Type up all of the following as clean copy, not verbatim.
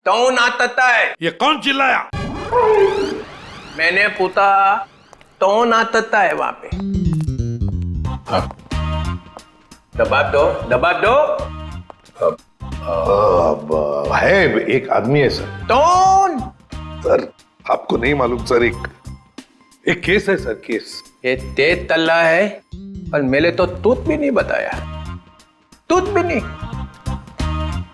तो नातता है। ये कौन चिल्लाया? मैंने पूछा तो नातता है वहां पे। दबाव दो, दबाव दो। है एक आदमी है सर। कौन? सर आपको नहीं मालूम सर, एक केस है सर, केस। ये तेज तल्ला है और मैंने तो तूत भी नहीं बताया, तूत भी नहीं।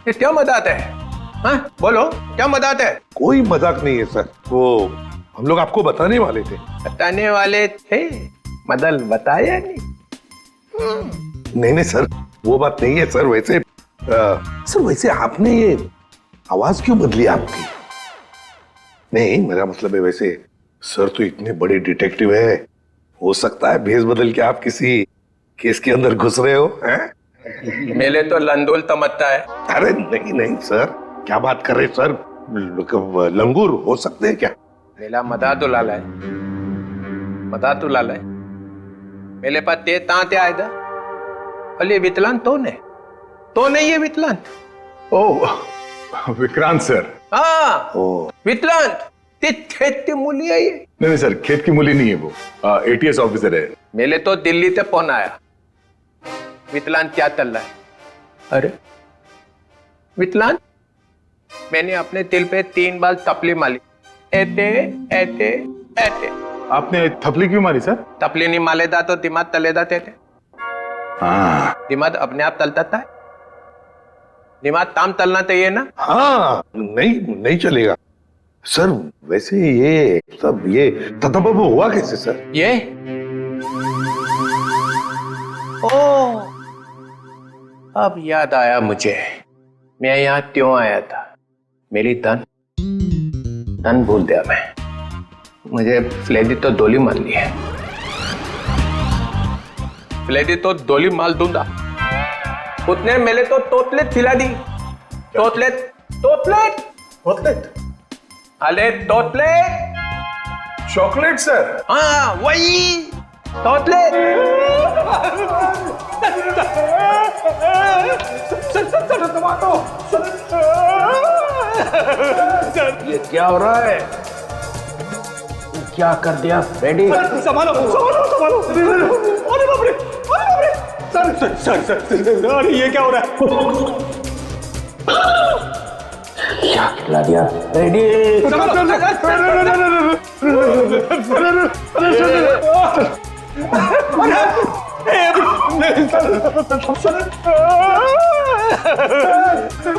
ये क्या मजाक है? हाँ बोलो, क्या मजाक है? कोई मजाक नहीं है सर, वो हम लोग आपको बताने वाले थे। बताने वाले थे, मदल बताया नहीं। नहीं सर, वो बात नहीं है सर। वैसे सर वैसे आपने ये आवाज क्यों बदली आपकी? नहीं मेरा मतलब है, वैसे सर तो इतने बड़े डिटेक्टिव है, हो सकता है भेस बदल के आप किसी केस के अंदर घुस रहे हो हैं? मेले तो लंदोल तमत्ता है। अरे नहीं नहीं सर, क्या बात कर रहे सर? लंगूर हो सकते हैं क्या? मेला मदा तो लाला है, मदा तो लाला है। मेले पास ते तांते आए था, अली वितलान तो नहीं है वितलान। ओह विक्रांत सर। हाँ वितलान ते खेत मूली है ये। नहीं सर, खेत की मूली नहीं है वो, एटीएस ऑफिसर है। मेले तो दिल्ली से फोन आया, वितलान क्या चल रहा है? अरे वितलान, मैंने अपने दिल पे 3 बार तपली मारी, ऐते ऐते ऐते। आपने थपली क्यों मारी सर? तपली नहीं मालेदा तो दिमाग तलेदा थे। हाँ दिमाग अपने आप तलता था, दिमाग ताम तलना चाहिए ना। हाँ नहीं चलेगा सर। वैसे ये सब ये ततबब हुआ कैसे सर? ये ओ अब याद आया मुझे, मैं यहाँ क्यों आया था। मेरी तन भूल दिया मैं। मुझे फ्लेडी तो दोली मार ली है, फ्लेडी तो दोली माल दूंगा। उतने मेले तो तोतलेट खिला दी। तोतलेट तोतलेट चॉकलेट? अरे तोतलेट, चॉकलेट सर? हाँ वही तोतलेट। ये क्या हो रहा है? क्या कर दिया रेडी? संभालो संभालो संभालो। अरे बाप रे, अरे बाप रे। सर अरे ये क्या हो रहा है? क्या खिला दिया? रेडी?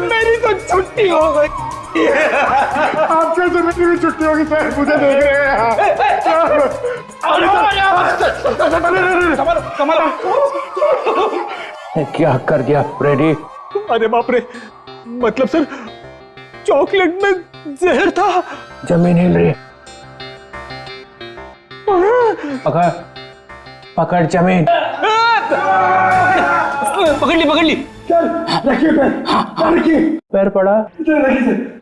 मेरी तो छुट्टी हो गई। आप कैसे मेरी भी छुट्टी होगी सर? मुझे देख रहे हैं। क्या कर दिया रेडी? अरे बाप रे, मतलब सर चॉकलेट में जहर था। जमीन हिल रही है, पकड़ पकड़ जमीन। पकड़ ली। चल रखिए पैर, हाँ रखिए। पैर पड़ा। रखिए सर।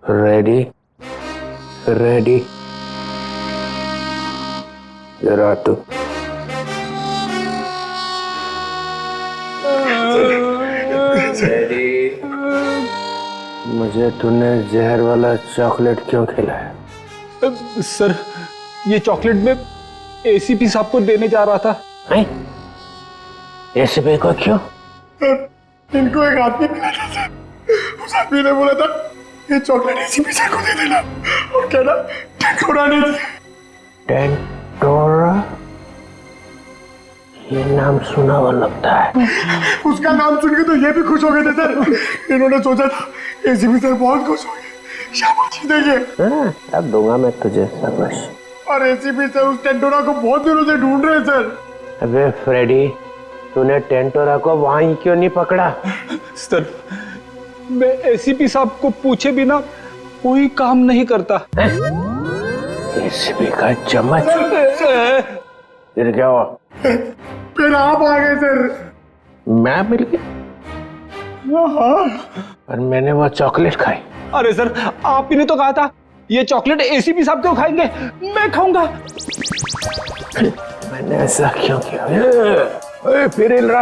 रेडी जरा तू। रेडी? मुझे तूने जहर वाला चॉकलेट क्यों खिलाया? सर ये चॉकलेट में एसीपी साहब को देने जा रहा था। एसीपी को क्यों? इनको एक आदमी मिला था सर, उस आदमी ने बोला था ये चॉकलेट एसीपी साहब को दे देना और कहना टेंटोरा ने दी। टेंटोरा? ये नाम सुना हुआ लगता है। उसका नाम सुन के तो ये भी खुश हो गए थे सर। इन्होंने सोचा था एसीपी सर बहुत खुश हो गए, शाबाशी देंगे। अब दूंगा मैं तुझे शाबाश। और एसीपी सर उस टेंटोरा को बहुत दिनों से ढूंढ रहे हैं सर। अबे फ्रेडी, तूने टेंटोरा को वहीं क्यों नहीं पकड़ा? सर मैं एसीपी साहब को पूछे बिना कोई काम नहीं करता। एसीपी का चम्मच? फिर क्या हुआ? फिर आप आ गए सर। मैं मिल गया और मैंने वो चॉकलेट खाई। अरे सर आप ही ने तो कहा था ये चॉकलेट एसीपी साहब क्यों खाएंगे, मैं खाऊंगा। मैंने ऐसा क्यों किया? फिर हिल रहा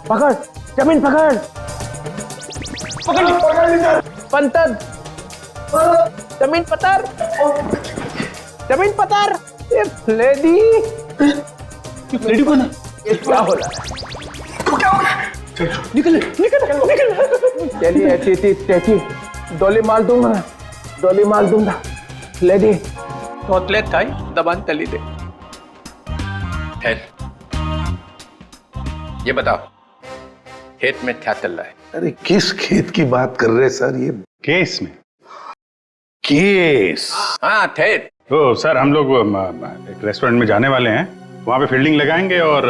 पकड़, जमीन पकड़, पंतर, जमीन पतर, जमीन पतर। लेडी, लेडी कौन है? क्या हो रहा है? क्या हो रहा है? निकल निकल निकल। चलिए ऐसी डोली मार दूंगा, डोली मार दूंगा। लेडी तोतले थाई दबान तली दे। ये बताओ खेत में क्या चल रहा है? अरे किस खेत की बात कर रहे सर? ये केस में। केस? हाँ खेत। तो सर हम लोग एक रेस्टोरेंट में जाने वाले हैं, वहां पे फील्डिंग लगाएंगे और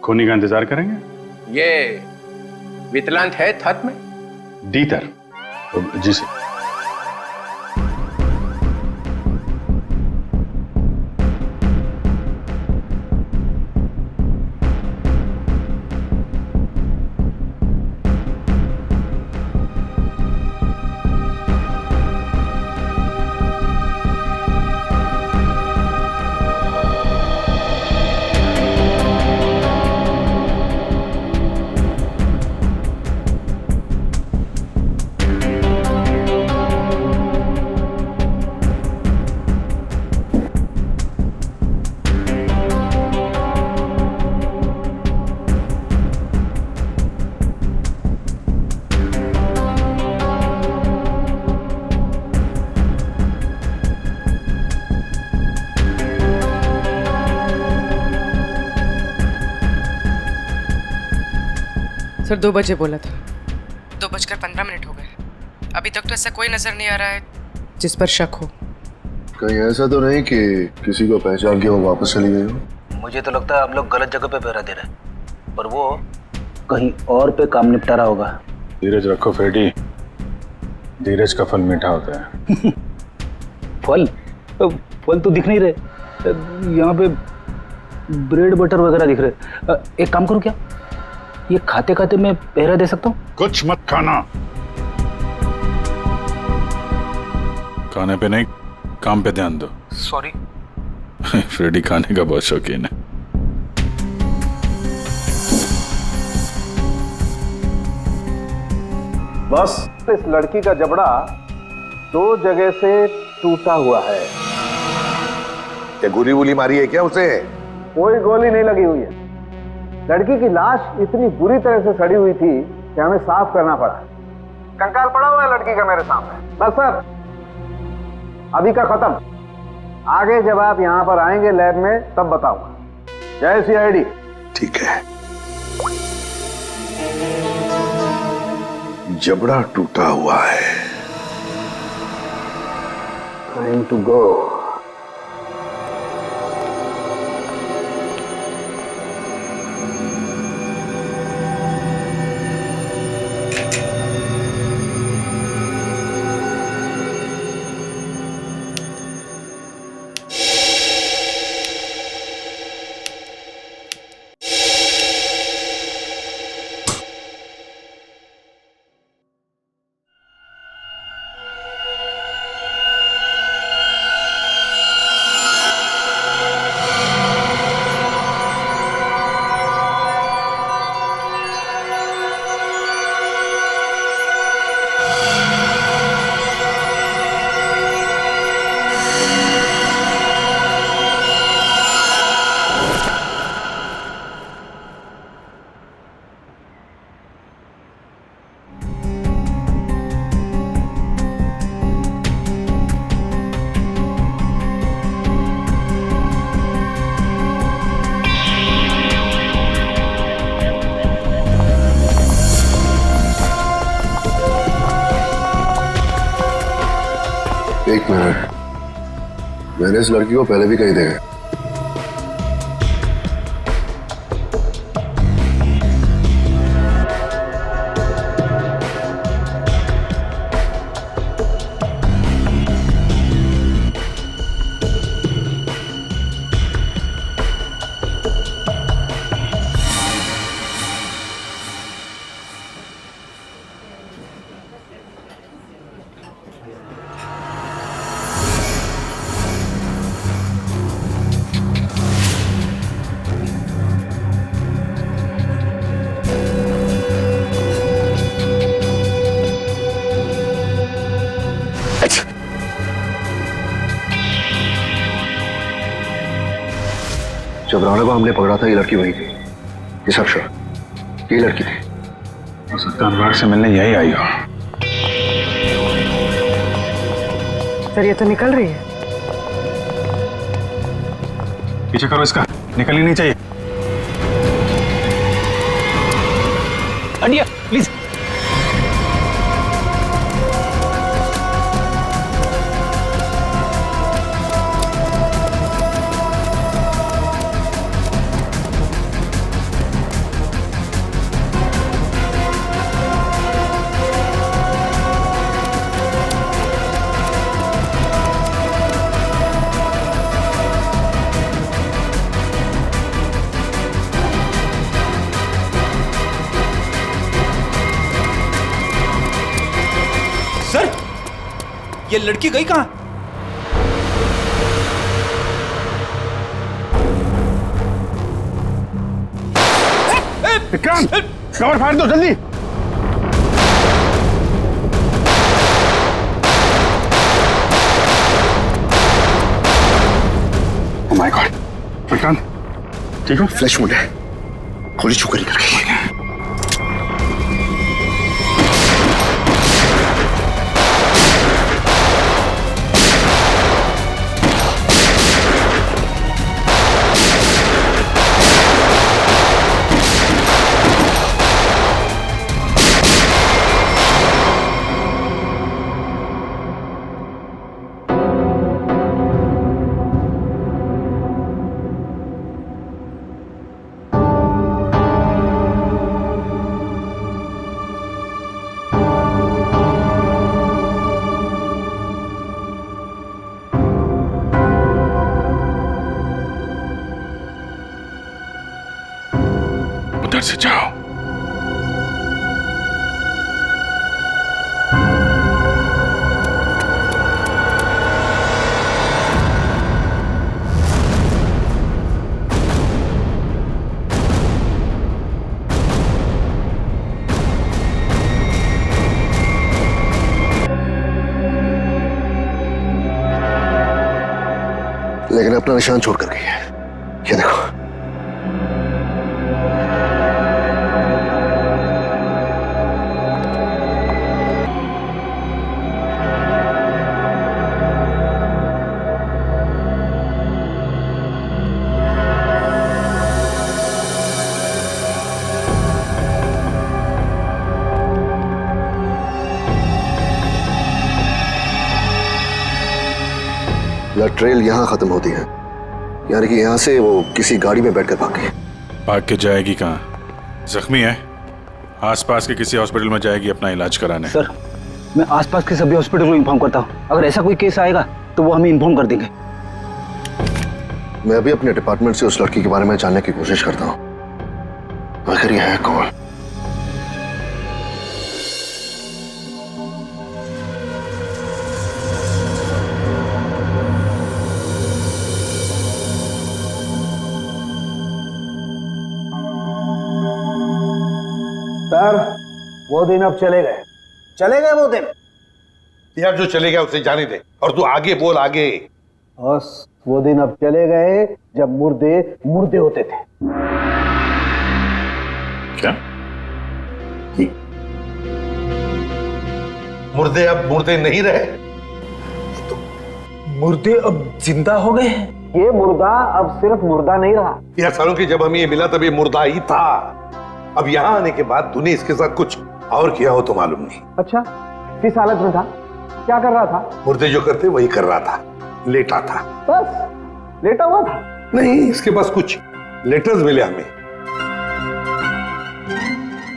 खूनी का इंतजार करेंगे। ये विकलांग है हाथ में? दीतर। जी सर। सर 2 बजे बोला था। 2:15 हो गए। अभी तक तो ऐसा कोई नजर नहीं आ रहा है जिस पर शक हो। कहीं ऐसा तो नहीं कि किसी को पहचान के वो वापस चली गई हो? मुझे तो लगता है हम लोग गलत जगह पे पहरा दे रहे हैं, पर वो कहीं और पे काम निपटा रहा होगा। धीरज रखो फ्रेडी, धीरज का फल मीठा होता है। फल फल तो दिख नहीं रहे, यहाँ पे ब्रेड बटर वगैरह दिख रहे। एक काम करूँ क्या, ये खाते खाते मैं पहरा दे सकता हूँ? कुछ मत खाना। खाने पे नहीं, काम पे ध्यान दो। सॉरी। फ्रेडी खाने का बहुत शौकीन है। बस इस लड़की का जबड़ा 2 जगह से टूटा हुआ है। क्या गोली वोली मारी है क्या उसे? कोई गोली नहीं लगी हुई है। लड़की की लाश इतनी बुरी तरह से सड़ी हुई थी कि हमें साफ करना पड़ा। कंकाल पड़ा हुआ है लड़की का मेरे सामने। बस सर, अभी का खत्म। आगे जब आप यहाँ पर आएंगे लैब में तब बताऊंगा। जय CID। ठीक है। जबड़ा टूटा हुआ है। Time to go. एक मिनट, मैंने इस लड़की को पहले भी कहीं देखा है। जब राणा को हमने पकड़ा था ये लड़की वही थी। ये सब श्योर, ये लड़की थी। हो सकता है अनुराग से मिलने यही आई हो। सर ये तो निकल रही है। पीछे करो इसका, निकलनी नहीं चाहिए। हटिए प्लीज। सर, ये लड़की गई कहाँ? विक्रांत, कवर फाड़ दो जल्दी। ओह माय गॉड, विक्रांत ठीक हो? फ्लैश मूड है, गोली छू कर निकल गई। उधर से जाओ। लेकिन अपना निशान छोड़ कर गई है, ये देखो। ट्रेल यहां खत्म होती है, यानी कि यहां से वो किसी गाड़ी में बैठकर भाग गई। भाग के जाएगी कहाँ? जख्मी है, आसपास के किसी हॉस्पिटल में जाएगी अपना इलाज कराने। सर मैं आसपास के सभी हॉस्पिटल को इन्फॉर्म करता हूँ, अगर ऐसा कोई केस आएगा तो वो हमें इन्फॉर्म कर देंगे। मैं अभी अपने डिपार्टमेंट से उस लड़की के बारे में जानने की कोशिश करता हूँ, आखिर ये है कौन। सर वो दिन अब चले गए वो दिन। यार जो चले गया उसे जाने दे, और तू आगे बोल आगे। बस वो दिन अब चले गए जब मुर्दे मुर्दे होते थे। क्या? मुर्दे अब मुर्दे नहीं रहे, मुर्दे अब जिंदा हो गए हैं। ये मुर्दा अब सिर्फ मुर्दा नहीं रहा। यार सालों की जब हमें ये मिला तब ये मुर्दा ही था। अब यहाँ आने के बाद तूने इसके साथ कुछ और किया हो तो मालूम नहीं। अच्छा किस हालत में था, क्या कर रहा था? मुर्दे जो करते वही कर रहा था, लेटा था। बस लेटा हुआ था? नहीं, इसके पास कुछ लेटर्स मिले हमें।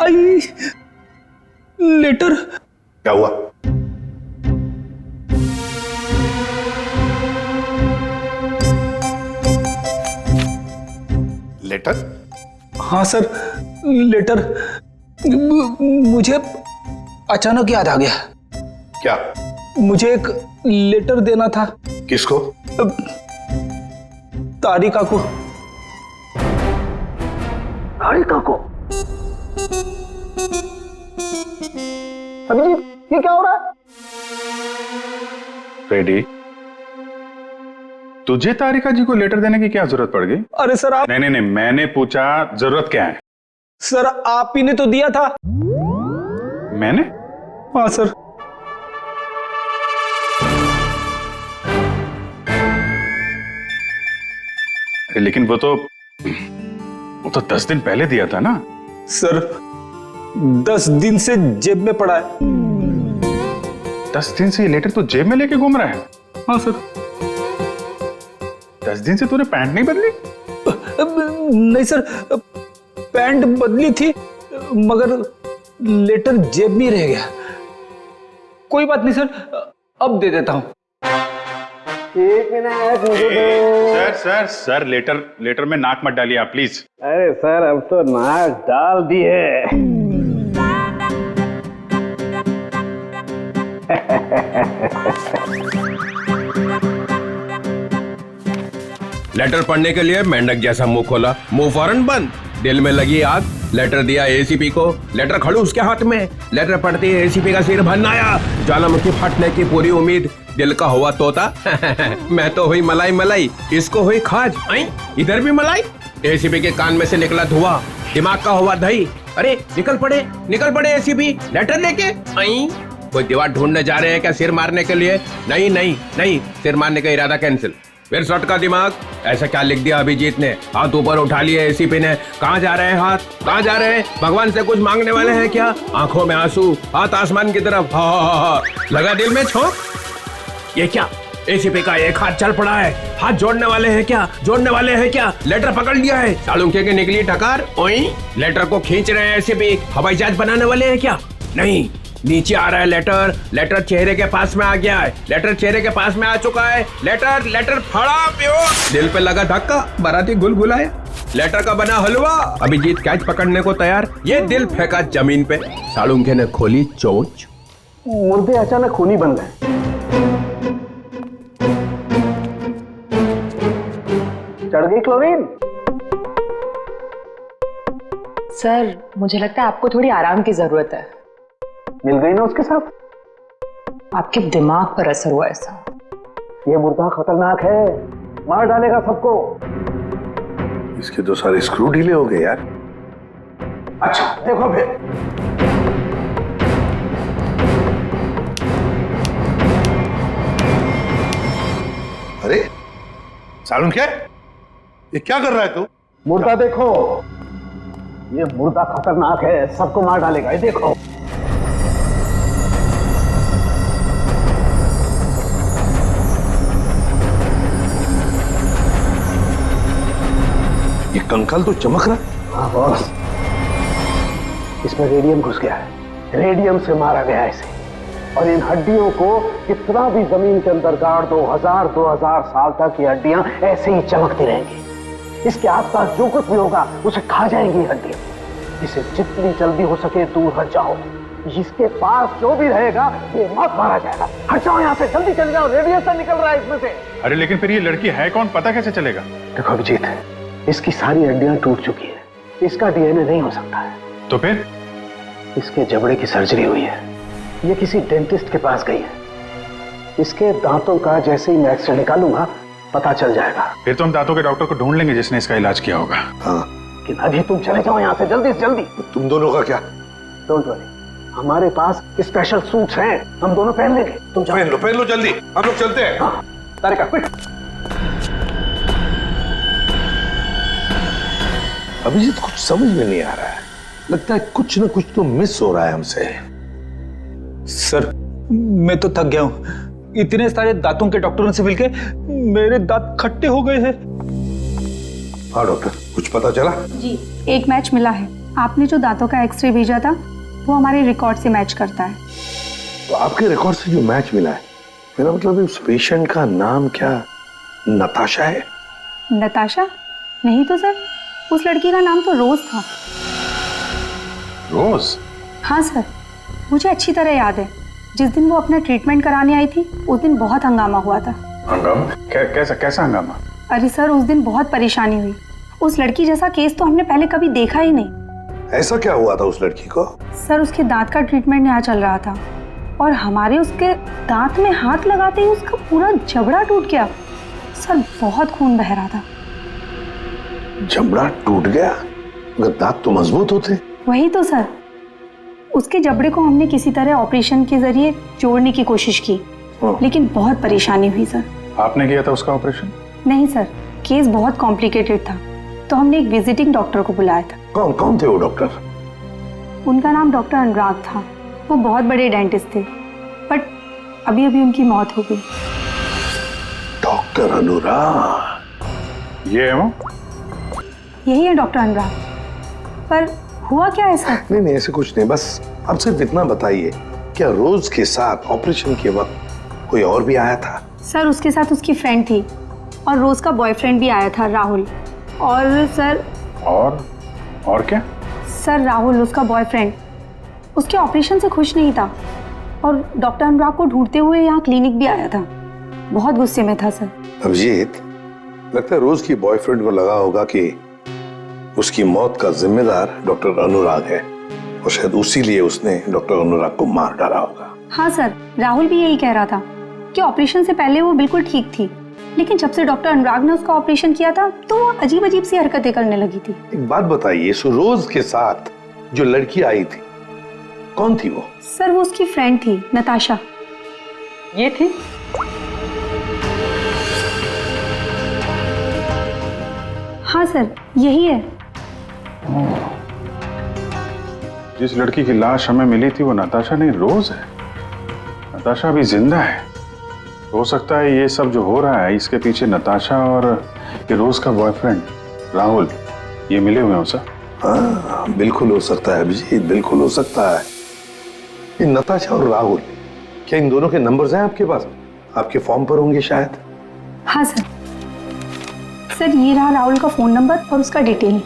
आई लेटर। क्या हुआ? लेटर? हाँ सर, लेटर। मुझे अचानक याद आ गया। क्या? मुझे एक लेटर देना था। किसको? तारिका को। तारिका को? अभिजीत ये क्या हो रहा है? रेडी? तुझे तारिका जी को लेटर देने की क्या जरूरत पड़ गई? अरे सर आप, नहीं, मैंने पूछा जरूरत क्या है। सर आप ही ने तो दिया था। मैंने? हाँ सर। अरे लेकिन वो तो 10 दिन पहले दिया था ना। सर 10 दिन से जेब में पड़ा है। 10 दिन से ये लेटर तो जेब में लेके घूम रहा है? हाँ सर। 10 दिन से तूने पैंट नहीं बदली? नहीं सर, पैंट बदली थी मगर लेटर जेब में रह गया। कोई बात नहीं सर, अब दे देता हूं। एक मिनट मुझे दो। सर लेटर में नाक मत डालिए आप प्लीज। अरे सर अब तो नाक डाल दी है। लेटर पढ़ने के लिए मेंढक जैसा मुंह खोला, मुंह फौरन बंद। दिल में लगी आग। लेटर दिया एसीपी को, लेटर खड़ूस के हाथ में। लेटर पढ़ते ही एसीपी का सिर भन्नाया, ज्वालामुखी फटने की पूरी उम्मीद। दिल का हुआ तोता मैं तो हुई मलाई मलाई, इसको हुई खाज। इधर भी मलाई। एसीपी के कान में से निकला धुआं, दिमाग का हुआ दही। अरे निकल पड़े एसीपी लेटर लेके। कोई दीवार ढूंढने जा रहे हैं क्या सिर मारने के लिए? नहीं, सिर मारने का इरादा कैंसिल। फिर शॉट का दिमाग। ऐसा क्या लिख दिया अभिजीत ने? हाथ ऊपर उठा लिए एसीपी ने। कहाँ जा रहे हैं हाथ? कहाँ जा रहे हैं? भगवान से कुछ मांगने वाले हैं क्या? आंखों में आंसू, हाथ आसमान की तरफ। हा। लगा दिल में छोंक। ये क्या? एसीपी का एक हाथ चल पड़ा है। हाथ जोड़ने वाले हैं क्या? लेटर पकड़ लिया है। सालुंखे की निकली टकार। ओई लेटर को खींच रहे हैं एसीपी। हवाई जहाज बनाने वाले हैं क्या? नहीं, नीचे आ रहा है लेटर चेहरे के पास में आ गया है। लेटर चेहरे के पास में आ चुका है। लेटर फड़ा प्यो। दिल पे लगा धक्का, बाराती गुलगुलाया। लेटर का बना हलवा। अभिजीत कैच पकड़ने को तैयार, ये दिल फेंका जमीन पे। सालुंखे ने खोली चोंच। मुर्दे अचानक खूनी बन गए। चढ़ गई क्लोरीन। सर मुझे लगता है आपको थोड़ी आराम की जरूरत है। मिल गई ना उसके साथ? आपके दिमाग पर असर हुआ ऐसा। ये मुर्दा खतरनाक है, मार डालेगा सबको। इसके तो सारे स्क्रू ढीले हो गए यार। अच्छा देखो फिर। अरे सालुंखे, ये क्या कर रहा है तू? मुर्दा देखो, ये मुर्दा खतरनाक है, सबको मार डालेगा। ये देखो। ये कंकाल तो चमक रहा है। हाँ बॉस, इसमें रेडियम घुस गया है। रेडियम से मारा गया है इसे। और इन हड्डियों को कितना भी जमीन के अंदर गाड़ दो, 2000 साल तक ये हड्डियां ऐसे ही चमकती रहेंगी। इसके आसपास जो कुछ भी होगा उसे खा जाएंगी हड्डियां। इसे जितनी जल्दी हो सके दूर हट जाओ। इसके पास जो भी रहेगा ये मौत मारा जाएगा। हट जाओ यहाँ से, जल्दी चले जाओ। रेडिएशन निकल रहा है इसमें से। अरे लेकिन फिर ये लड़की है कौन, पता कैसे चलेगा? देखो अभिजीत, इसकी सारी हड्डियां टूट चुकी है। इसका डीएनए नहीं हो सकता है। तो फिर? इसके जबड़े की सर्जरी हुई है। ये किसी डेंटिस्ट के पास गई है। इसके दांतों का जैसे ही मैं एक्सरे निकालूंगा पता चल जाएगा। फिर तो हम दांतों के डॉक्टर को ढूंढ लेंगे जिसने इसका इलाज किया होगा। हाँ, लेकिन अभी तुम चले जाओ यहाँ से जल्दी से जल्दी। तुम दोनों का क्या? डोंट वरी, हमारे पास स्पेशल सूट्स हैं, हम दोनों पहन लेंगे। तुम जाओ। पहन लो जल्दी, हम लोग चलते हैं। हाँ, तारिका क्विक। अभिजीत कुछ समझ में नहीं आ रहा है। लगता है कुछ ना कुछ तो मिस हो रहा है हमसे। सर मैं तो थक गया हूं। इतने सारे दांतों के डॉक्टरों से मिलके मेरे दांत खट्टे हो गए हैं। हाँ डॉक्टर, कुछ पता चला? जी, एक मैच मिला है। आपने जो दांतों का एक्सरे भेजा था वो हमारे रिकॉर्ड से मैच करता है। तो आपके रिकॉर्ड से जो मैच मिला है, मेरा मतलब उस पेशेंट का नाम क्या नताशा है? नताशा? नहीं तो सर, उस लड़की का नाम तो रोज था। रोज? हाँ सर, मुझे अच्छी तरह याद है। जिस दिन वो अपना ट्रीटमेंट कराने आई थी उस दिन बहुत हंगामा हुआ था। हंगामा? कैसा हंगामा? अरे सर, उस दिन बहुत परेशानी हुई। उस लड़की जैसा केस तो हमने पहले कभी देखा ही नहीं। ऐसा क्या हुआ था उस लड़की को? सर, उसके दांत का ट्रीटमेंट यहाँ चल रहा था और हमारे उसके दांत में हाथ लगाते ही उसका पूरा जबड़ा टूट गया। सर बहुत खून बह रहा था। जबड़ा टूट गया, मगर दांत तो मजबूत होते। वही तो सर, उसके जबड़े को हमने किसी तरह ऑपरेशन के जरिए जोड़ने की कोशिश की, लेकिन बहुत परेशानी हुई सर। आपने किया था उसका ऑपरेशन? नहीं सर, केस बहुत कॉम्प्लिकेटेड था, तो हमने एक विजिटिंग डॉक्टर को बुलाया था। कौन कौन थे वो डॉक्टर? उनका नाम डॉक्टर अनुराग था। वो बहुत बड़े डेंटिस्ट थे, बट अभी अभी उनकी मौत हो गई। डॉक्टर अनुराग? ये है वो? यही है डॉक्टर अनुराग। पर हुआ क्या है सर? नहीं नहीं, ऐसे कुछ नहीं, बस आप सिर्फ इतना बताइए, क्या रोज के साथ ऑपरेशन के वक्त कोई और भी आया था? सर उसके साथ उसकी फ्रेंड थी, और रोज का बॉयफ्रेंड भी आया था, राहुल। और सर और क्या? सर राहुल, उसका बॉयफ्रेंड, उसके ऑपरेशन से खुश नहीं था, और डॉक्टर अनुराग को ढूंढते हुए यहाँ क्लिनिक भी आया था। बहुत गुस्से में था सर। अभिजीत, लगता है रोज की बॉयफ्रेंड को लगा होगा कि उसकी मौत का जिम्मेदार डॉक्टर अनुराग है, और शायद उसी लिए उसने डॉक्टर अनुराग को मार डाला होगा। हाँ सर, राहुल भी यही कह रहा था कि ऑपरेशन से पहले वो बिल्कुल ठीक थी, लेकिन जब से डॉक्टर अनुराग ने उसका ऑपरेशन किया था तो वो अजीब अजीब सी हरकतें करने लगी थी। एक बात बताइए, सो रोज के साथ जो लड़की आई थी, कौन थी वो? सर वो उसकी फ्रेंड थी, नताशा। ये थी? हाँ सर, यही है। जिस लड़की की लाश हमें मिली थी वो नताशा नहीं, रोज है। नताशा अभी जिंदा है। हो सकता है ये सब जो हो रहा है इसके पीछे नताशा और ये रोज का बॉयफ्रेंड राहुल ये मिले हुए हो सर। हाँ बिल्कुल हो सकता है अभिजीत, बिल्कुल हो सकता है। ये नताशा और राहुल, क्या इन दोनों के नंबर्स हैं आपके पास? आपके फॉर्म पर होंगे शायद। हाँ सर। सर ये रहा राहुल का फोन नंबर और उसका डिटेल।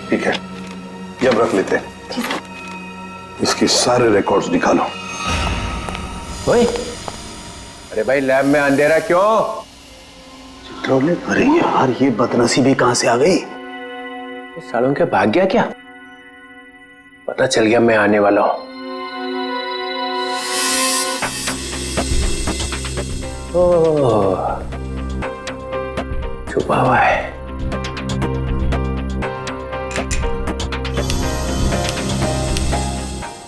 ठीक है, ये अब रख लेते हैं। इसके सारे रिकॉर्ड्स निकालो। ओए, अरे भाई लैब में अंधेरा क्यों? अरे यार, ये बदनसीबी कहां से आ गई? सालों के भाग गया क्या? पता चल गया मैं आने वाला हूं। ओह, छुपा हुआ है।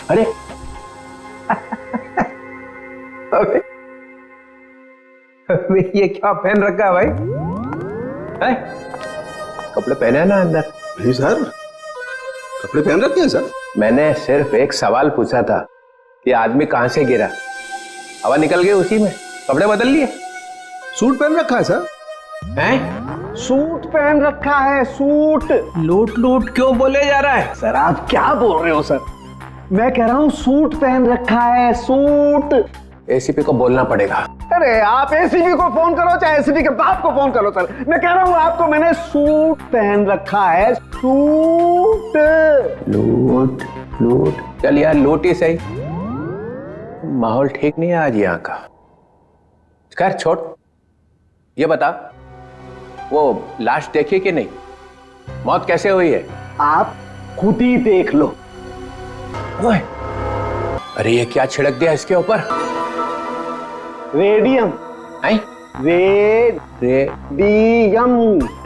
अरे अबे ये क्या पहन रखा है भाई? है? कपड़े पहने हैं ना अंदर? नहीं सर, कपड़े पहन रखे हैं सर। मैंने सिर्फ एक सवाल पूछा था कि आदमी कहां से गिरा, हवा निकल गई उसी में, कपड़े बदल लिए। सूट पहन रखा है सर। हैं? सूट पहन रखा है, सूट। लूट लूट क्यों बोले जा रहा है? सर आप क्या बोल रहे हो सर? मैं कह रहा हूँ सूट पहन रखा है, सूट। एसीपी को बोलना पड़ेगा। अरे आप एसीपी को फोन करो चाहे एसीपी के बाप को फोन करो सर, मैं कह रहा हूँ आपको मैंने सूट पहन रखा है, सूट। लूट लूट, चल यार लूट ही सही। माहौल ठीक नहीं है आज यहाँ का। खैर छोड़, ये बता वो लाश देखी कि नहीं? मौत कैसे हुई है? आप खुद ही देख लो। ओए, अरे ये क्या छिड़क दिया इसके ऊपर? रेडियम। हैं? रेडियम।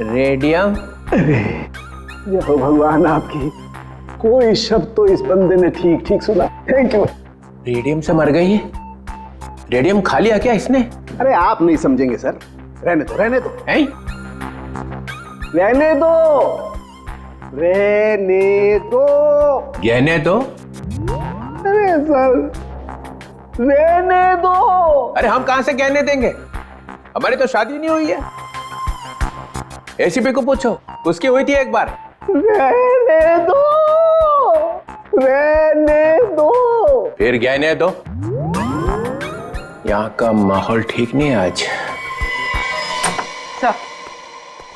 रेडियम? जय हो भगवान आपकी, कोई शब्द तो इस बंदे ने ठीक ठीक सुना। Thank you. रेडियम से मर गई है? रेडियम खा लिया क्या इसने? अरे आप नहीं समझेंगे सर, रहने दो रहने दो। हैं? रहने दो, रहने दो। गहने दो? अरे सर रहने दो। अरे हम कहां से गहने देंगे, हमारी तो शादी नहीं हुई है। एसीपी को पूछो, उसकी हुई थी एक बार। रहने दो, रहने दो। फिर गहने दो। यहाँ का माहौल ठीक नहीं है आज। सर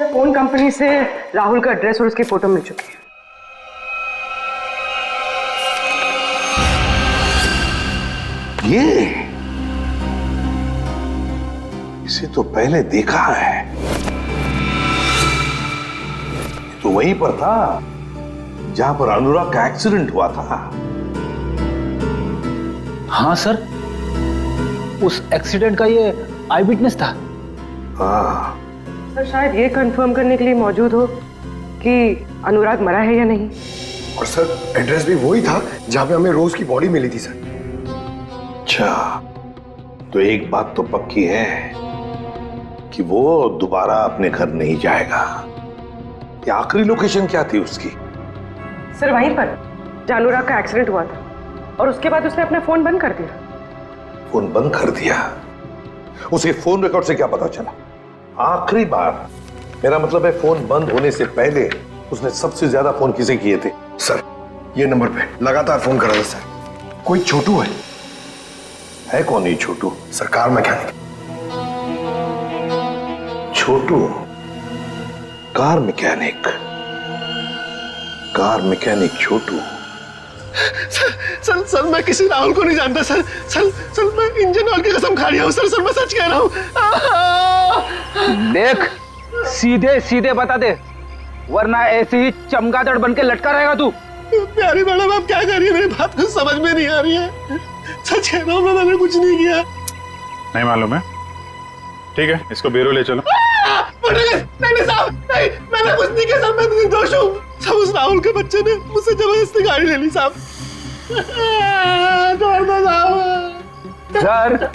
फोन कंपनी से राहुल का एड्रेस और उसकी फोटो मिल चुकी है। ये इसे तो पहले देखा है, तो वहीं पर था जहां पर अनुराग का एक्सीडेंट हुआ था। हाँ सर, उस एक्सीडेंट का ये आई विटनेस था। हाँ, सर शायद ये कंफर्म करने के लिए मौजूद हो कि अनुराग मरा है या नहीं। और सर एड्रेस भी वही था जहां पे हमें रोज की बॉडी मिली थी सर। अच्छा, तो एक बात तो पक्की है कि वो दोबारा अपने घर नहीं जाएगा। ये आखिरी लोकेशन क्या थी उसकी? सर वहीं पर जहाँ अनुराग का एक्सीडेंट हुआ था, और उसके बाद उसने अपना फोन बंद कर दिया। फोन बंद कर दिया? उसे फोन रिकॉर्ड से क्या पता चला? आखिरी बार, मेरा मतलब है फोन बंद होने से पहले उसने सबसे ज्यादा फोन किसे किए थे? सर ये नंबर पे लगातार फोन कर रहा था सर। कोई छोटू है कौन ये Chhotu? Sir, car mechanic. Chhotu car mechanic? Car mechanic Chhotu? Sir मैं किसी राहुल को नहीं जानता सर। सर मैं इंजन ऑयल की कसम खा रहा हूँ सर मैं सच कह रहा हूँ। देख, सीधे सीधे बता दे, वरना ऐसे ही चमगादड़ बन के लटका रहेगा तू। प्यारी मैडम आप क्या कर रही है? मेरी बात कुछ समझ में नहीं आ रही है। सच कह रहा हूँ मैंने कुछ नहीं किया। नहीं मालूम है? ठीक है, इसको ब्यूरो ले चलो। नहीं साहब, नहीं मैंने कुछ नहीं किया सर, मैं निर्दोष हूँ। सब उस राहुल के बच्चे ने मुझसे जबरदस्ती गाड़ी ले ली साहब। छोड़ दो साहब। सर,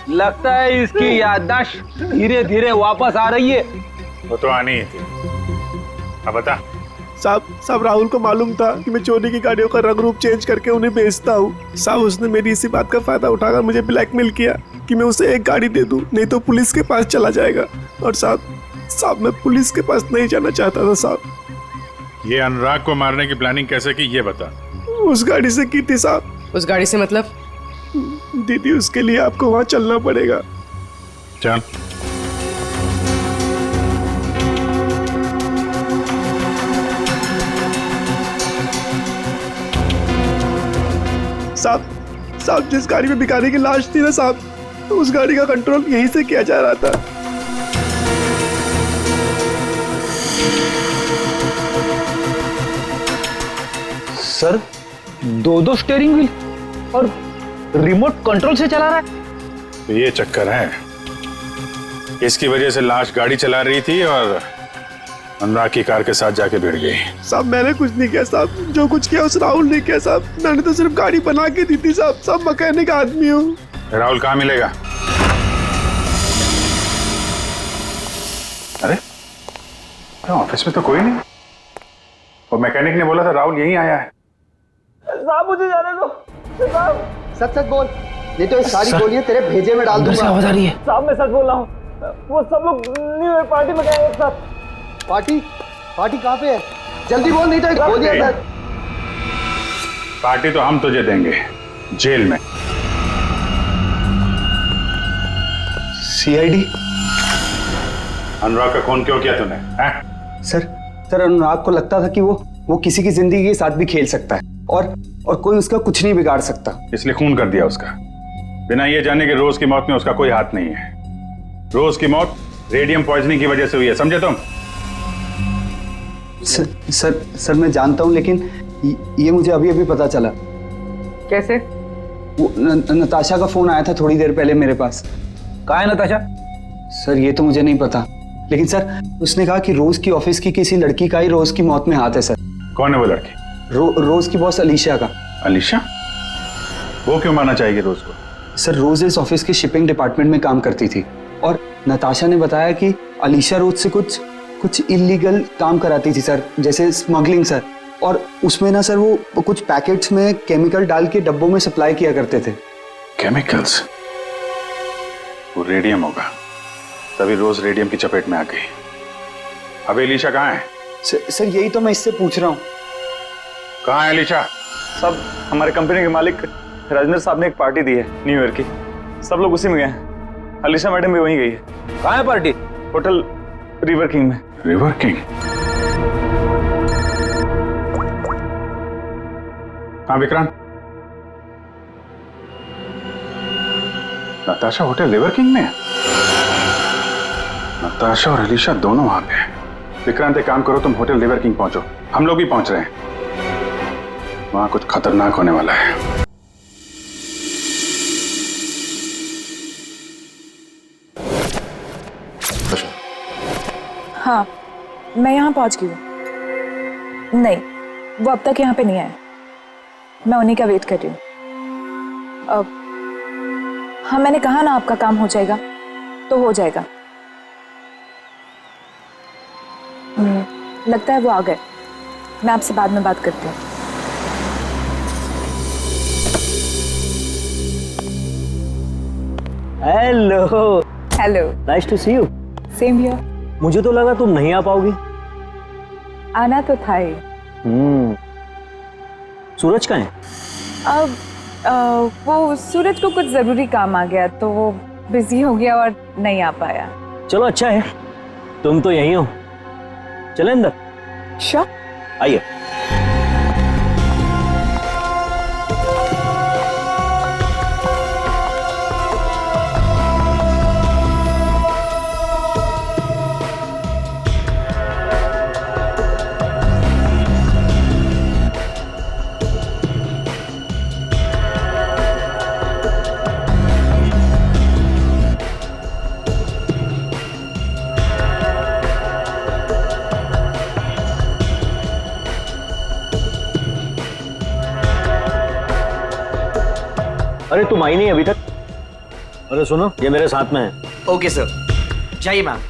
लगता है इसकी याददाश्त धीरे धीरे वापस आ रही है। वो तो आनी ही थी। अब बता। साहब राहुल को मालूम था कि मैं चोरी की गाड़ियों का रंग रूप चेंज करके उन्हें बेचता हूँ। साहब उसने मेरी इसी बात का फायदा उठाकर मुझे ब्लैकमेल किया कि मैं उसे एक गाड़ी दे दूं, नहीं तो पुलिस के पास चला जाएगा। और साहब मैं पुलिस के पास नहीं जाना चाहता था साहब। ये अनुराग को मारने की प्लानिंग कैसे की ये बता। उस गाड़ी से की थी साहब। उस गाड़ी से मतलब? दीदी उसके लिए आपको वहां चलना पड़ेगा। चल। साहब जिस गाड़ी में भिखारी की लाश थी ना साहब, तो उस गाड़ी का कंट्रोल यहीं से किया जा रहा था। सर, दो स्टीयरिंग व्हील और रिमोट कंट्रोल से चला रहा है। तो ये चक्कर है, इसकी वजह से लाश गाड़ी चला रही थी और अनुराग की कार के साथ जाके भिड़ गई। साहब मैंने कुछ नहीं किया साहब, जो कुछ किया उस राहुल ने किया साहब। मैंने तो सिर्फ गाड़ी बना के दी थी साहब। सब मैकेनिक आदमी हूँ। राहुल कहाँ मिलेगा? अरे ऑफिस में तो कोई नहीं। वो मैकेनिक ने बोला था राहुल यहीं आया है। साहब मुझे जाने दो। साहब सच बोल, नहीं तो ये सारी गोलियां तेरे भेजे में डाल दूंगा। आवाज आ रही है। साहब मैं सच बोल रहा हूँ, वो सब लोग न्यू ईयर पार्टी में गए एक साथ। पार्टी कहाँ पे है? जल्दी बोल, नहीं तो गोलियां। पार्टी तो हम तुझे देंगे जेल में। सीआईडी? अनुराग का खून क्यों किया तूने? सर अनुराग को लगता था कि वो किसी की जिंदगी के साथ भी खेल सकता है और कोई उसका कुछ नहीं बिगाड़ सकता, इसलिए खून कर दिया उसका, बिना ये जाने कि रोज की मौत में उसका कोई हाथ नहीं है। रोज की मौत रेडियम पॉइजनिंग की वजह से हुई है, समझे तुम? सर मैं जानता हूं, लेकिन ये मुझे अभी अभी पता चला। कैसे? वो नताशा का फोन आया था थोड़ी देर पहले मेरे पास। कहाँ है नताशा? सर ये तो मुझे नहीं पता, लेकिन सर उसने कहा कि रोज की ऑफिस की किसी लड़की का ही रोज की मौत में हाथ है। सर कौन है वो लड़की? रोज की बॉस अलीशा का। अलीशा? वो क्यों मारना चाहेगी रोज को? सर रोज इस ऑफिस के शिपिंग डिपार्टमेंट में काम करती थी और नताशा ने बताया कि अलीशा रोज से कुछ इलीगल काम कराती थी सर, जैसे स्मगलिंग सर। और उसमें ना सर वो कुछ पैकेट्स में केमिकल डाल के डब्बों में सप्लाई किया करते थे। केमिकल्स? वो रेडियम होगा, तभी रोज रेडियम की चपेट में आ गई। अब अलीशा कहाँ है? सर यही तो मैं इससे पूछ रहा हूँ। कहाँ है अलीशा? साहब हमारे कंपनी के मालिक राजेंद्र साहब ने एक पार्टी दी है न्यू ईयर की, सब लोग उसी में गए हैं। अलीशा मैडम भी वहीं गई है। कहाँ है पार्टी? होटल रिवर किंग में। River king? हाँ Vikrant, Natasha hotel river king में है? नताशा और अलीशा दोनों वहां पे हैं। विक्रांत एक काम करो, तुम होटल रिवर किंग पहुंचो, हम लोग भी पहुंच रहे हैं। वहां कुछ खतरनाक होने वाला है। हाँ, मैं यहाँ पहुँच गई हूँ। नहीं, वो अब तक यहाँ पे नहीं आए। मैं उन्हीं का वेट कर रही हूँ। हाँ, मैंने कहा ना आपका काम हो जाएगा तो हो जाएगा। लगता है वो आ गए। मैं आपसे बाद में बात करती हूँ। Hello. Hello. Nice to see you. Same here. मुझे तो लगा तुम नहीं आ पाओगी। आना तो था ही। सूरज कहाँ है? अब वो सूरज को कुछ जरूरी काम आ गया तो वो बिजी हो गया और नहीं आ पाया। चलो अच्छा है, तुम तो यहीं हो। चले अंदर। श्योर। आइए। अरे तुम आई नहीं अभी तक? अरे सुनो, ये मेरे साथ में है। ओके सर, जाइए मैम।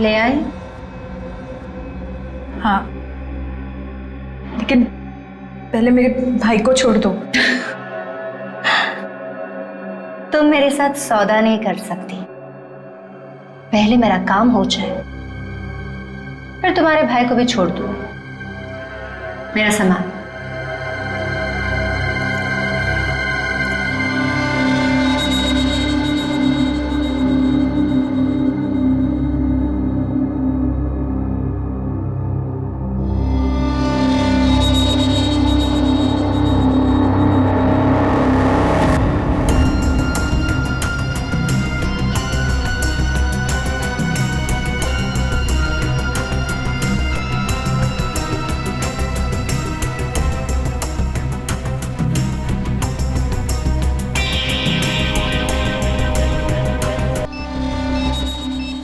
ले आई? हाँ, लेकिन पहले मेरे भाई को छोड़ दो। तुम मेरे साथ सौदा नहीं कर सकती। पहले मेरा काम हो जाए, फिर तुम्हारे भाई को भी छोड़ दो। मेरा सामान।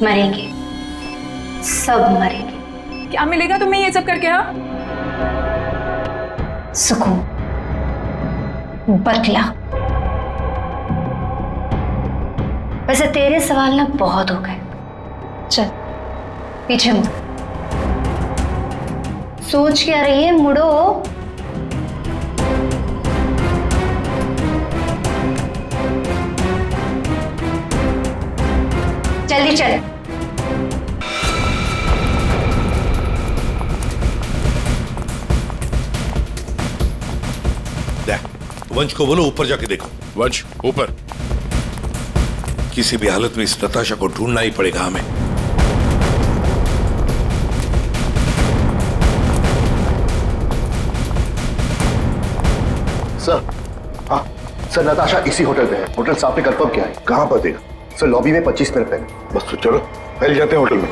मरेंगे, सब मरेंगे। क्या मिलेगा तुम्हें ये सब करके? हाँ, सुकून, बदला। वैसे तेरे सवाल ना बहुत हो गए। चल पीछे मुड़। सोच क्या रही है? मुड़ो। जल्दी चल। वंश को बोलो ऊपर जाके देखो। वंश ऊपर। किसी भी हालत में इस नताशा को ढूंढना ही पड़ेगा हमें। सर, हाँ सर, नताशा इसी होटल पे है। होटल साहब ने कंफर्म किया है। कहाँ पर देगा? सर लॉबी में 25 मिनट पहले। बस तो चलो फैल जाते हैं होटल में।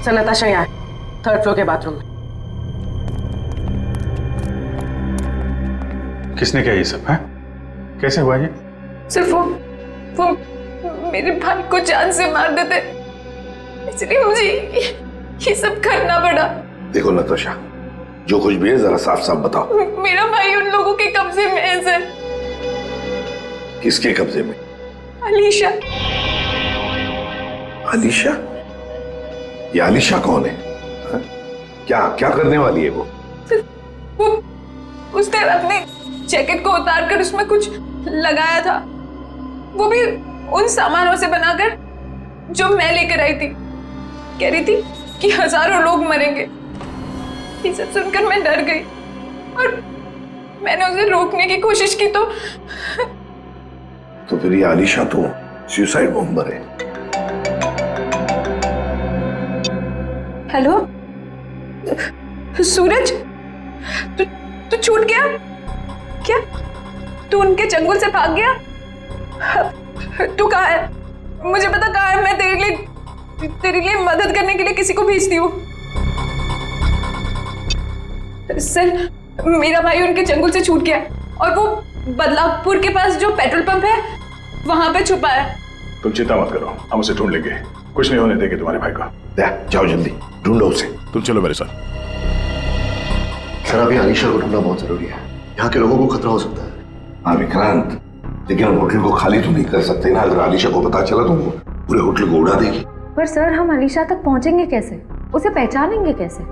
सर नताशा यहाँ है, 3rd फ्लोर के बाथरूम में। किसने किया ये सब है? कैसे हुआ ये? सिर्फ वो मेरे भाई को जान से मार देते, इसलिए मुझे ये सब करना पड़ा। देखो नताशा, जो कुछ भी है जरा साफ साफ बताओ। मेरा भाई उन लोगों के कब्जे में है सर। किसके कब्जे में? अलीशा। अलीशा? ये अलीशा कौन है? हा? क्या क्या करने वाली है वो? उसने अपने जैकेट को उतारकर उसमें कुछ लगाया था, वो भी उन सामानों से बनाकर जो मैं लेकर आई थी। कह रही थी कि हजारों लोग मरेंगे। ये सब सुनकर मैं डर गई और मैंने उसे रोकने की कोशिश की तो फिर ये अलीशा तो सुसाइड बॉम्बर है। हेलो सूरज, तू छूट गया क्या? तू उनके चंगुल से भाग गया? तू कहाँ है? मुझे पता कहाँ है। मैं तेरे लिए मदद करने के लिए किसी को भेजती हूँ। सर, मेरा भाई उनके चंगुल से छूट गया और वो बदलापुर के पास जो पेट्रोल पंप है वहां पे छुपा है। तुम चिंता मत करो, हम उसे ढूंढ लेंगे। कुछ नहीं होने देंगे तुम्हारे भाई को। जाओ जल्दी ढूंढो उसे। तुम चलो मेरे साथ। सर अभी अलीशा को ढूंढना बहुत जरूरी है, यहाँ के लोगों को खतरा हो सकता है। हाँ विक्रांत, लेकिन हम होटल को खाली तो नहीं कर सकते ना। अगर अलीशा को पता चला तो वो पूरे होटल को उड़ा देगी। पर सर, हम अलीशा तक पहुंचेंगे कैसे? उसे पहचानेंगे कैसे?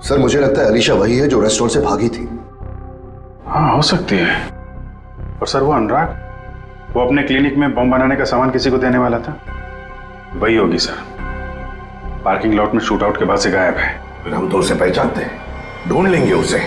सर मुझे लगता है अलीशा वही है जो रेस्टोरेंट से भागी थी। हाँ हो सकती है। और सर वो अनुराग, वो अपने क्लिनिक में बम बनाने का सामान किसी को देने वाला था, वही होगी सर। पार्किंग लॉट में शूट आउट के बाद से गायब है। फिर हम तो उसे पहचानते हैं, ढूंढ लेंगे उसे।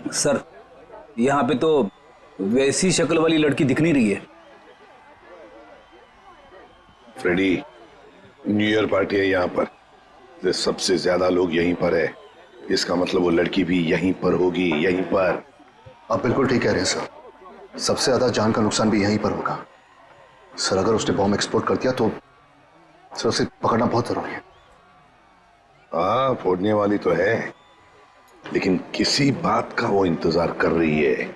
सर, यहाँ पे तो वैसी शक्ल वाली लड़की दिख नहीं रही है। फ्रेडी, न्यू ईयर पार्टी है यहाँ पर, सबसे ज्यादा लोग यहीं पर है। इसका मतलब वो लड़की भी यहीं पर होगी, यहीं पर। आप बिल्कुल ठीक कह रहे हैं सर, सबसे ज्यादा जान का नुकसान भी यहीं पर होगा। सर अगर उसने बॉम्ब एक्सप्लोड कर दिया तो सर उसे पकड़ना बहुत जरूरी है। हाँ फोड़ने वाली तो है, लेकिन किसी बात का वो इंतजार कर रही है।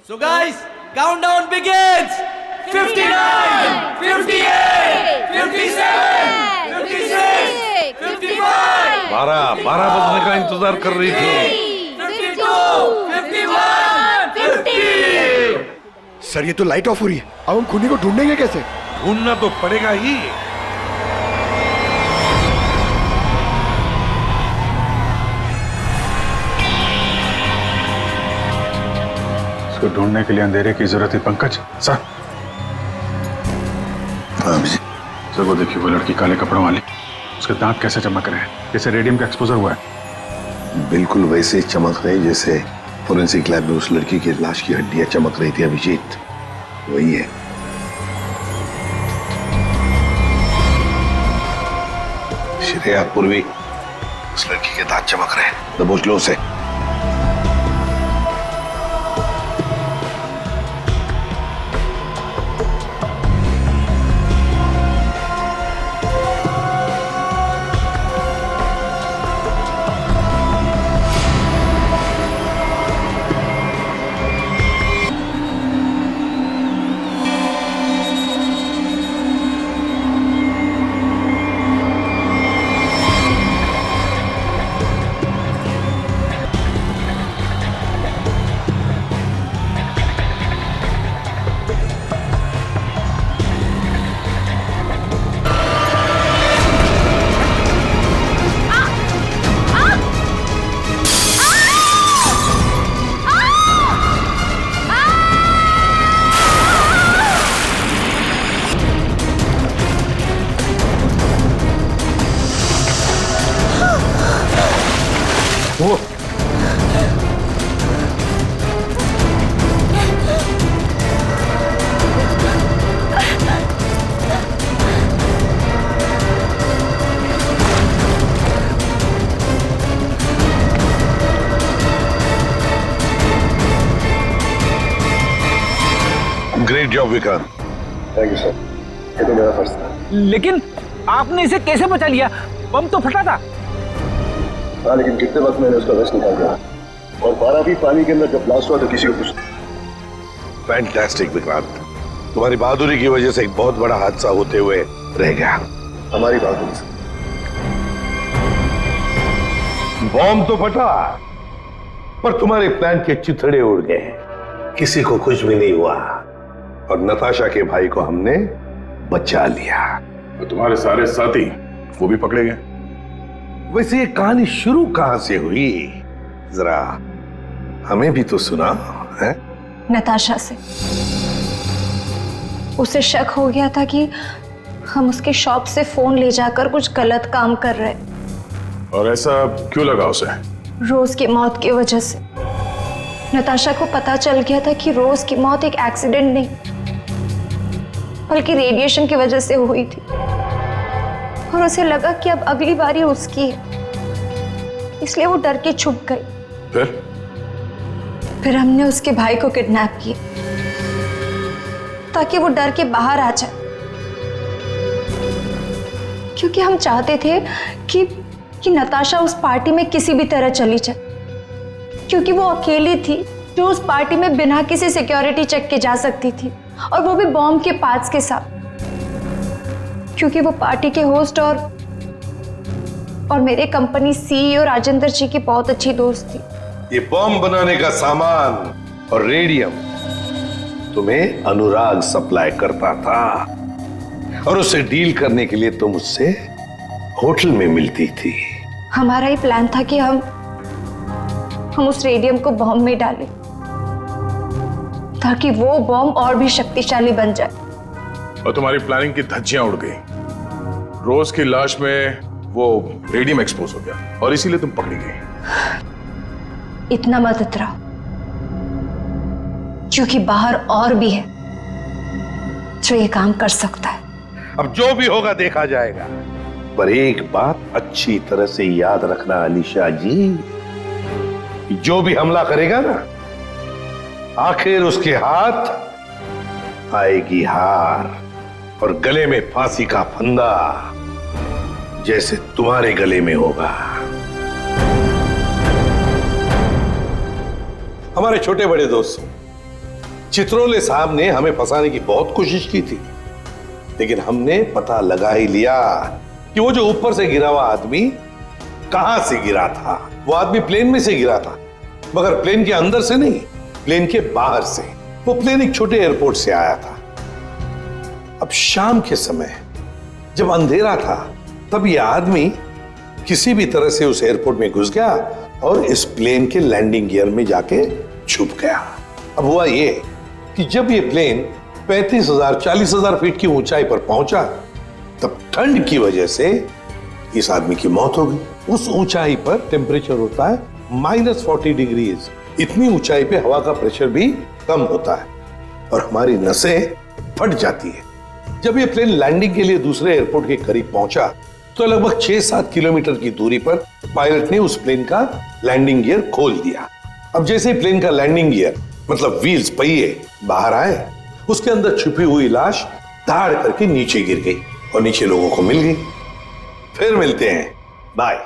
So guys, countdown begins. 59, 58, 57, 56, 55. 12 बजने का इंतजार कर रही थी। 52, 51, 50. सर ये तो लाइट ऑफ हो रही है, अब हम खूनी को ढूंढेंगे कैसे? ढूंढना तो पड़ेगा ही। इसको ढूंढने के लिए अंधेरे की जरूरत है पंकज। सर सर वो देखिए, वो लड़की काले कपड़ों वाली, उसके दांत कैसे चमक रहे हैं, जैसे रेडियम का एक्सपोजर हुआ है। बिल्कुल वैसे चमक रही जैसे फोरेंसिक लैब में उस लड़की की लाश की हड्डियां चमक रही थी। अभिजीत वही है। श्रेया पूर्वी, उस लड़की के दांत चमक रहे हैं। दबोच लो उसे। Job Vikrant. Thank you sir, ये तो मेरा फर्ज था। लेकिन आपने इसे कैसे बचा लिया? बम तो फटा था। हाँ, लेकिन कितने वक्त मैंने उसका वेस्ट निकाल दिया, और 12 फीट पानी के अंदर जब ब्लास्ट हुआ तो किसी को कुछ। फैंटास्टिक विक्रांत, तुम्हारी बहादुरी की वजह से एक बहुत बड़ा हादसा होते हुए रह गया। हमारी बहादुरी से। बॉम्ब तो फटा, पर तुम्हारे प्लान के चिथड़े उड़ गए, किसी को कुछ भी नहीं हुआ, और नताशा के भाई को हमने बचा लिया। तो तुम्हारे सारे साथी वो भी पकड़े गए। वैसे ये कहानी शुरू कहां से हुई, जरा हमें भी तो सुना है। नताशा से। उसे शक हो गया था कि हम उसके शॉप से फोन ले जाकर कुछ गलत काम कर रहे। और ऐसा क्यों लगा उसे? रोज की मौत की वजह से। नताशा को पता चल गया था कि रोज की मौत एक एक्सीडेंट नहीं, बल्कि रेडिएशन की वजह से हुई थी, और उसे लगा कि अब अगली बारी उसकी है, इसलिए वो डर के छुप गई। फिर हमने उसके भाई को किडनैप किया ताकि वो डर के बाहर आ जाए, क्योंकि हम चाहते थे कि नताशा उस पार्टी में किसी भी तरह चली जाए, क्योंकि वो अकेली थी जो उस पार्टी में बिना किसी सिक्योरिटी चेक के जा सकती थी, और वो भी बॉम्ब के पार्ट्स के साथ, क्योंकि वो पार्टी के होस्ट और मेरे कंपनी सीईओ राजेंद्र जी की बहुत अच्छी दोस्त थी। ये बॉम्ब बनाने का सामान और रेडियम तुम्हें अनुराग सप्लाई करता था, और उससे डील करने के लिए तुम उससे होटल में मिलती थी। हमारा ही प्लान था कि हम उस रेडियम को बॉम्ब में डालें ताकि वो बॉम्ब और भी शक्तिशाली बन जाए। और तुम्हारी प्लानिंग की धज्जियां उड़ गई। रोज की लाश में वो रेडियम एक्सपोज हो गया, और इसीलिए तुम पकड़ी गई। इतना मत इतराओ, क्योंकि बाहर और भी है जो ये काम कर सकता है। अब जो भी होगा देखा जाएगा, पर एक बात अच्छी तरह से याद रखना अलीशा जी, जो भी हमला करेगा ना, आखिर उसके हाथ आएगी हार, और गले में फांसी का फंदा, जैसे तुम्हारे गले में होगा। हमारे छोटे बड़े दोस्त चित्रोले साहब ने हमें फंसाने की बहुत कोशिश की थी, लेकिन हमने पता लगा ही लिया कि वो जो ऊपर से गिरा हुआ आदमी कहां से गिरा था। वो आदमी प्लेन में से गिरा था, मगर प्लेन के अंदर से नहीं, प्लेन के बाहर से। वो प्लेन एक छोटे एयरपोर्ट से आया था। अब शाम के समय जब अंधेरा था, तब यह आदमी किसी भी तरह से उस एयरपोर्ट में घुस गया और इस प्लेन के लैंडिंग गियर में जाके छुप गया। अब हुआ ये कि जब ये प्लेन 35,000-40,000 फीट की ऊंचाई पर पहुंचा, तब ठंड की वजह से इस आदमी की मौत हो गई। उस ऊंचाई पर टेम्परेचर होता है -40 डिग्रीज। इतनी ऊंचाई पे हवा का प्रेशर भी कम होता है और हमारी नसें फट जाती है। जब ये प्लेन लैंडिंग के लिए दूसरे एयरपोर्ट के करीब पहुंचा, तो लगभग 6-7 किलोमीटर की दूरी पर पायलट ने उस प्लेन का लैंडिंग गियर खोल दिया। अब जैसे ही प्लेन का लैंडिंग गियर मतलब व्हील्स, पहिए बाहर आए, उसके अंदर छुपी हुई लाश धाड़ करके नीचे गिर गई और नीचे लोगों को मिल गई। फिर मिलते हैं, बाय।